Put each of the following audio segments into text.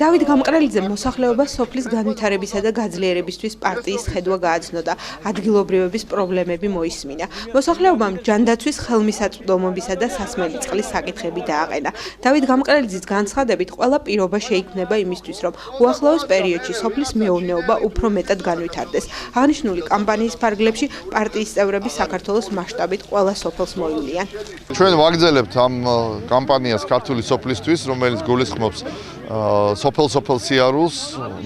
დავით გამყრელიძემ მოსახლეობას სოფლის განვითარებისა და გაძლიერებისთვის პარტიის ხედვა გააცნო და ადგილობრივების პრობლემები მოისმინა. მოსახლეობამ ჯანდაცვის ხელმისაწვდომობისა და სასმელი წყლის საკითხები დააყენა. დავით გამყრელიძის განცხადებით, ყველა პირობა შეიქმნება იმისთვის, რომ უახლოეს პერიოდში სოფლის მეურნეობა უფრო მეტად განვითარდეს. აღნიშნული კამპანიის ფარგლებში პარტიის წევრები საქართველოს მასშტაბით ყველა სოფელს მოივლიან. ჩვენ ვაგრძელებთ ამ კამპანიას ქართული სოფლისთვის, რომელიც გულისხმობს სოფელ სიარულს.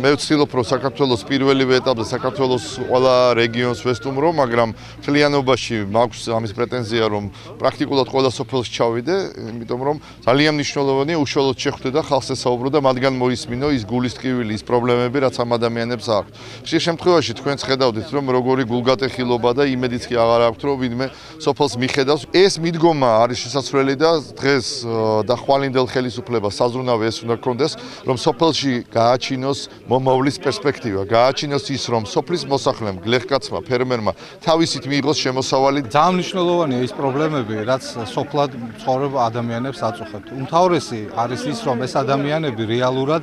მე ვცდილობ, რომ საქართველოს პირველივე ეტაპზე საქართველოს ყველა რეგიონს ვესტუმრო, მაგრამ მთლიანობაში მაქვს ამის პრეტენზია, რომ პრაქტიკულად ყველა სოფელს ჩავიდე, იმიტომ რომ ძალიან მნიშვნელოვანია უშუალოდ შეხვდე და ხალხს ესაუბრო და მათგან მოისმინო ის გულისტკივილი, ის პრობლემები, რაც ამ ადამიანებს აქვს. ხშირ შემთხვევაში თქვენც ხედავდით, რომ როგორი გულგატეხილობა და იმედიც კი აღარ აქვთ, რომ ვინმე სოფელს მიხედავს. ეს მიდგომა არის შესაძლებელი და დღეს და ხვალინდელ ხელისუფლებას საზრუნავი ეს უნდა გქონდეს, რომ სოფელში გააჩინოს მომავლის პერსპექტივა, გააჩინოს ის, რომ სოფლის მოსახლემ, გლეხკაცმა, ფერმერმა თავისით მიიღოს შემოსავალი. ძალიან მნიშვნელოვანია ის პრობლემები, რაც სოფლად მცხოვრებ ადამიანებს აწუხებთ. უმთავრესი არის ის, რომ ეს ადამიანები რეალურად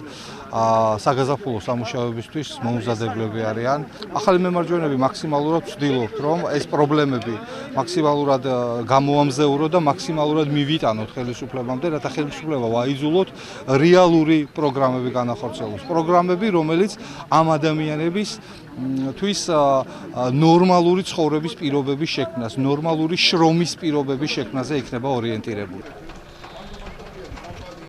საგაზაფხულო სამუშაოებისთვის მომზადებლები არიან. ახალი მემარჯვენეები მაქსიმალურად ვცდილობთ, რომ ეს პრობლემები მაქსიმალურად გამოამზეურო და მაქსიმალურად მივიტანოთ ხელისუფლებამდე, რათა ხელისუფლება ვაიძულოთ რეალური პროგრამები განახორციელოს. პროგრამები, რომელიც ამ ადამიანების თვის ნორმალური ცხოვრების პირობების შექმნას, ნორმალური შრომის პირობების შექმნაზე იქნება ორიენტირებული.